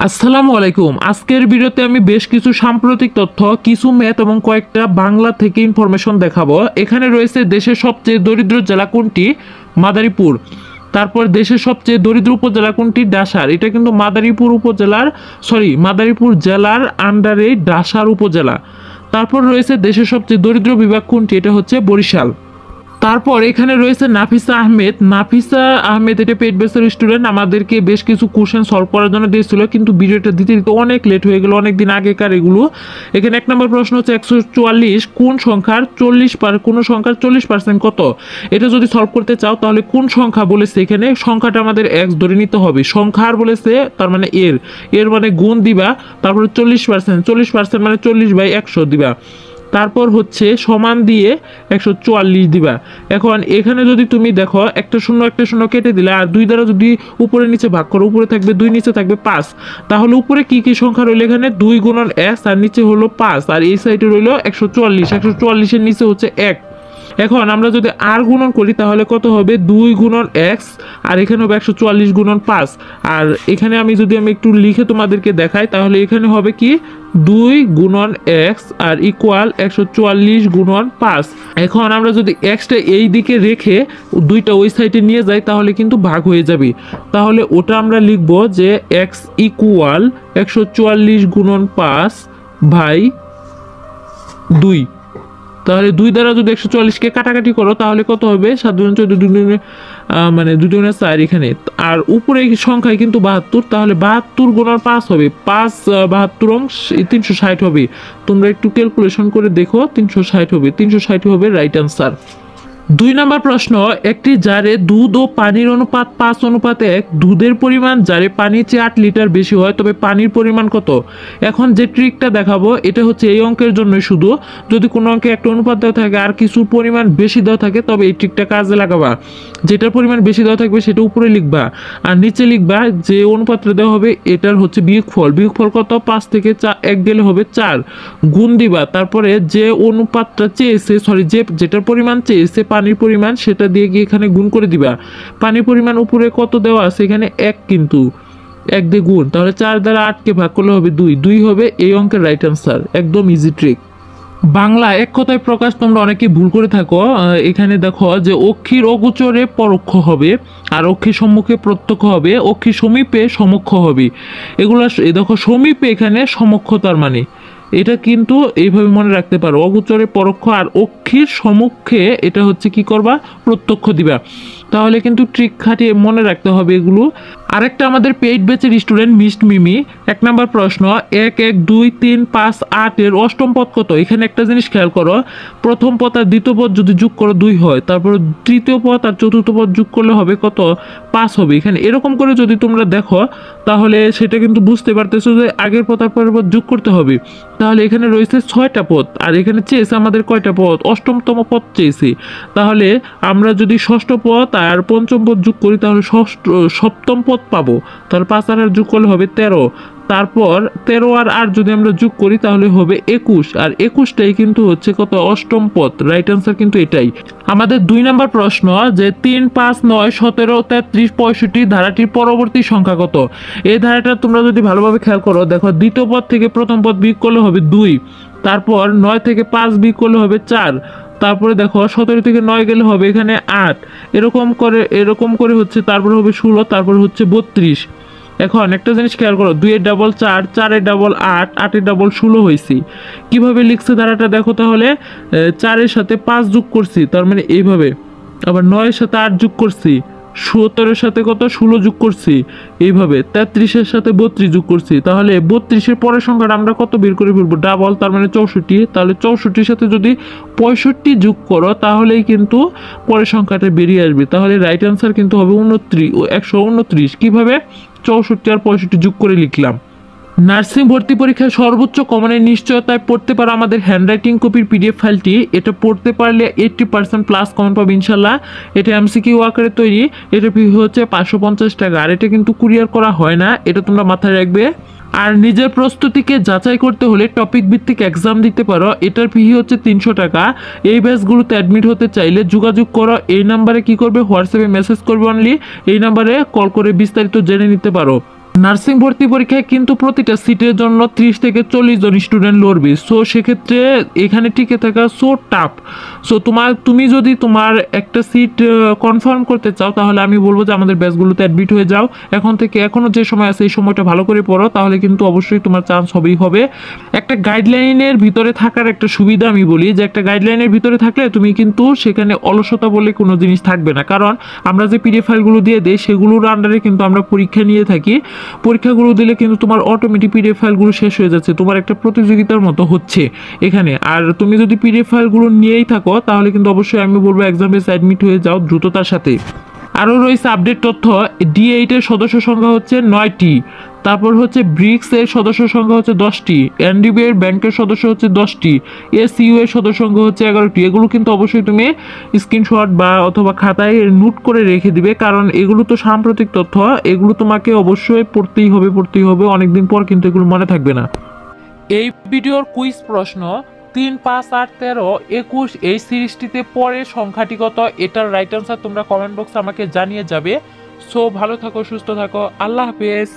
আসসালামু আলাইকুম। আজকের ভিডিওতে আমি বেশ কিছু সাম্প্রতিক তথ্য, কিছু ম্যাথ এবং কয়েকটা বাংলা থেকে ইনফরমেশন দেখাবো। এখানে রয়েছে দেশের সবচেয়ে দরিদ্র জেলা কোনটি? মাদারীপুর। তারপর দেশের সবচেয়ে দরিদ্র উপজেলা কোনটি? ডাসার। এটা কিন্তু মাদারীপুর জেলার আন্ডারে ডাসার উপজেলা। তারপর রয়েছে দেশের সবচেয়ে দরিদ্র বিভাগ কোনটি? এটা হচ্ছে বরিশাল। তারপর এখানে রয়েছে নাফিসা আহমেদ এটা পেড বেসের স্টুডেন্ট, আমাদেরকে বেশ কিছু কোশ্চেন সলভ করার জন্য দিয়েছিল, কিন্তু ভিডিওটা দিতে দিতে অনেক লেট হয়ে গেল, অনেক দিন আগেকার এগুলো। এখানে 1 নম্বর প্রশ্ন হচ্ছে 144 কোন সংখ্যার 40% কত? এটা যদি সলভ করতে চাও তাহলে কোন সংখ্যা বলেছে, এখানে সংখ্যাটা আমাদের x ধরে নিতে হবে। সংখ্যার বলেছে তার মানে এর মানে গুণ দিবা, তারপরে 40% মানে 40/100 দিবা, তারপর হচ্ছে সমান দিয়ে 144 দিবা। এখন এখানে যদি তুমি দেখো একটা শূন্য কেটে দিলে, আর 2 দ্বারা যদি উপরে নিচে ভাগ করো, উপরে থাকবে 2 নিচে থাকবে 5, তাহলে উপরে কি কি সংখ্যা রইল? এখানে 2 গুণন s আর নিচে হলো 5, আর এই সাইডে রইল 144 এর নিচে হচ্ছে 1। এখন আমরা যদি আর গুণন করি তাহলে কত হবে? 2 গুণন x আর এখানে হবে 144 গুণন 5। আর এখানে আমি একটু লিখে তোমাদেরকে দেখাই তাহলে এখানে হবে কি 2 গুণন x আর ইকুয়াল 144 গুণন 5। এখন আমরা যদি xটা এই দিকে রেখে 2টা ওই সাইডে নিয়ে যাই তাহলে কিন্তু ভাগ হয়ে যাবে। তাহলে ওটা আমরা লিখব যে x ইকুয়াল 144 গুণন 5 ভাই 2। তাহলে 2 দ্বারা যদি 144কে কাটাকাটি করো তাহলে কত হবে? 7 2 14 মানে 2 2 4 এখানে। আর উপরে সংখ্যায় কিন্তু 72, তাহলে 72 গুণন 5 হবে, 5 72 360 হবে। তোমরা একটু ক্যালকুলেশন করে দেখো, 360 হবে, 360 হবে রাইট আনসার। 2 নম্বর প্রশ্ন, একটি জারে দুধ ও পানির অনুপাত 5:1। দুধের পরিমাণ জারে পানির চেয়ে 8 লিটার বেশি হয়, তবে পানির পরিমাণ কত? এখন যে ট্রিকটা দেখাবো এটা হচ্ছে এই অঙ্কের জন্য শুধু। যদি কোনো অঙ্কে একটা অনুপাত দেওয়া থাকে আর কিছু পরিমাণ বেশি দেওয়া থাকে তবে এই ট্রিকটা কাজে লাগাবা। যেটার পরিমাণ বেশি দেওয়া থাকবে সেটা উপরে লিখবা, আর নিচে লিখবা যে অনুপাতটা দেওয়া হবে এটার হচ্ছে বিয়োগফল কত? 5 থেকে 1 গেলে হবে 4, গুণ দিবা, তারপরে যে অনুপাতটা চেয়েছে যেটার পরিমাণ চেয়েছে পানির পরিমাণ সেটা দিয়ে গিয়ে এখানে গুণ করে দিবা। পানির পরিমাণ উপরে কত দেওয়া আছে? এখানে 1, কিন্তু 1 দিয়ে গুণ, তাহলে 4 দ্বারা 8কে ভাগ করলে হবে 2, 2 হবে এই অঙ্কের রাইট আনসার। একদম ইজি ট্রিক। বাংলা এক কথায় প্রকাশ তোমরা অনেকে ভুল করে থাকো। এখানে দেখো যে অক্ষির অগোচরে পরোক্ষ হবে, আর অক্ষির সম্মুখে প্রত্যক্ষ হবে, অক্ষির সমীপে সমক্ষ হবে। এগুলো দেখো সমীপে এখানে সমক্ষ, তার মানে এটা কিন্তু এইভাবে মনে রাখতে পারো, অগোচরে পরোক্ষ আর অক্ষির সম্মুখে এটা হচ্ছে কি করবা? প্রত্যক্ষ দিবা। তাহলে কিন্তু ট্রিক খাটিয়ে মনে রাখতে হবে এগুলো। আরেকটা আমাদের পেইড ব্যাচের স্টুডেন্ট মিস্ট মিমি 1 নম্বর প্রশ্ন 1 1 2 3 5 8 এর অষ্টম পদ কত? এখানে একটা জিনিস খেয়াল করো, প্রথম পদ আর দ্বিতীয় পদ যদি যোগ করো 2 হয়, তারপর তৃতীয় পদ আর চতুর্থ পদ যোগ করলে হবে কত? 5 হবে। এখানে এরকম করে যদি তোমরা দেখো তাহলে সেটা কিন্তু বুঝতে পারতেছো যে আগের পদ আর পরের পদ যোগ করতে হবে। তাহলে এখানে রয়েছে 6টা পদ, আর এখানে চেয়েছে আমাদের কয়টা পদ? অষ্টমতম পদ চেয়েছে। তাহলে আমরা যদি ষষ্ঠ পদ আর পঞ্চম পদ যোগ করি তাহলে সপ্তম পদ পাবো। তাহলে 5 আর 8 যোগ করলে হবে 13, তারপর 13 আর 8 যদি আমরা যোগ করি তাহলে হবে 21, আর 21টাই কিন্তু হচ্ছে কত? অষ্টম পদ। রাইট আনসার কিন্তু এটাই। আমাদের 2 নম্বর প্রশ্ন যে 3 5 9 17 33 65 ধারাটির পরবর্তী সংখ্যা কত? এই ধারাটা তোমরা যদি ভালোভাবে খেয়াল করো, দেখো দ্বিতীয় পদ থেকে প্রথম পদ বিয়োগ করলে হবে 2, তারপর 9 থেকে 5 বিয়োগ করলে হবে 4, তারপরে দেখো 17 থেকে 9 গেলে হবে এখানে 8, এরকম করে হচ্ছে, তারপরে হবে 16, তারপরে হচ্ছে 32। এখন একটা জিনিস খেয়াল করো, 2 এর ডাবল 4, 4 এর ডাবল 8, 8 এর ডাবল 16 হয়েছে। কিভাবে লিখছে ধারাটা দেখো তাহলে, 4 এর সাথে 5 যোগ করছি, তার মানে এইভাবে, আবার 9 এর সাথে 8 যোগ করছি, 17 এর সাথে কত? 16 যোগ করছি, এইভাবে 33 এর সাথে 32 যোগ করছি। তাহলে 32 এর পরের সংখ্যাটা আমরা কত বের করে ফেলবো? ডাবল, তার মানে 64। তাহলে 64 সাথে যদি 65 যোগ করো তাহলেই কিন্তু পরের সংখ্যাটা বেরিয়ে আসবে। তাহলে রাইট আনসার কিন্তু হবে 129। কিভাবে? 64 আর 65 যোগ করে লিখলাম। নার্সিং ভর্তি পরীক্ষায় সর্বোচ্চ কমনের নিশ্চয়তায় পড়তে পারো আমাদের হ্যান্ডরাইটিং কপির পিডিএফ ফাইলটি। এটা পড়তে পারলে 80% প্লাস কমন পাবে ইনশাল্লাহ। এটা এমসিকিউ আকারে তৈরি, এটা ফি হচ্ছে 550 টাকা, আর এটা কিন্তু কুরিয়ার করা হয় না, এটা তোমরা মাথায় রাখবে। আর নিজের প্রস্তুতিকে যাচাই করতে হলে টপিক ভিত্তিক এক্সাম দিতে পারো, এটার ফি হচ্ছে 300 টাকা। এই ব্যাচগুলোতে অ্যাডমিট হতে চাইলে যোগাযোগ করো, এই নাম্বারে কি করবে? হোয়াটসঅ্যাপে মেসেজ করবে অনলি, এই নাম্বারে কল করে বিস্তারিত জেনে নিতে পারো। নার্সিং ভর্তি পরীক্ষায় কিন্তু প্রতিটা সিটের জন্য 30 থেকে 40 জন স্টুডেন্ট লড়বে। সো সেক্ষেত্রে এখানে টিকে থাকা সো টাফ। সো তুমি যদি তোমার একটা সিট কনফার্ম করতে চাও, তাহলে আমি বলবো যে আমাদের ব্যাচগুলোতে অ্যাডমিট হয়ে যাও। এখন থেকে এখনও যে সময় আছে এই সময়টা ভালো করে পড়ো, তাহলে কিন্তু অবশ্যই তোমার চান্স হবেই হবে। একটা গাইডলাইনের ভিতরে থাকার একটা সুবিধা আমি বলি, যে একটা গাইডলাইনের ভিতরে থাকলে তুমি কিন্তু সেখানে অলসতা বলে কোনো জিনিস থাকবে না। কারণ আমরা যে পিডিএফ ফাইলগুলো দিয়ে দিই সেগুলোর আন্ডারে কিন্তু আমরা পরীক্ষা নিয়ে থাকি। পরীক্ষাগুলো দিলে কিন্তু তোমার অটোমেটিক পিডিএফ ফাইলগুলো শেষ হয়ে যাচ্ছে, তোমার একটা প্রতিযোগিতার মতো হচ্ছে এখানে। আর তুমি যদি পিডিএফ ফাইলগুলো নিয়েই থাকো, তাহলে কিন্তু অবশ্যই আমি বলবো এক্সাম বেস অ্যাডমিট হয়ে যাও দ্রুততার সাথে। আরও রয়েছে আপডেট তথ্য, D8 এর সদস্য সংখ্যা হচ্ছে 9টি। তারপর হচ্ছে ব্রিক্স এর সদস্য সংখ্যা হচ্ছে 10টি, এনডিবি এর ব্যাংকের সদস্য হচ্ছে 10টি, এসইউ এর সদস্য সংখ্যা হচ্ছে 11টি। এগুলো কিন্তু অবশ্যই তুমি স্ক্রিনশট বা অথবা খাতায় নোট করে রেখে দিবে, কারণ এগুলো তো সাম্প্রতিক তথ্য, এগুলো তোমাকে অবশ্যই পড়তেই হবে, অনেকদিন পর কিন্তু এগুলো মনে থাকবে না। এই ভিডিওর কুইজ প্রশ্ন 3, 5, 8, 13, 21 এই সিরিজটিতে পরের সংখ্যাটি কত, এটার রাইট আনসার তোমরা কমেন্ট বক্সে আমাকে জানিয়ে যাবে। সো ভালো থাকো, সুস্থ থাকো, আল্লাহ হাফেজ।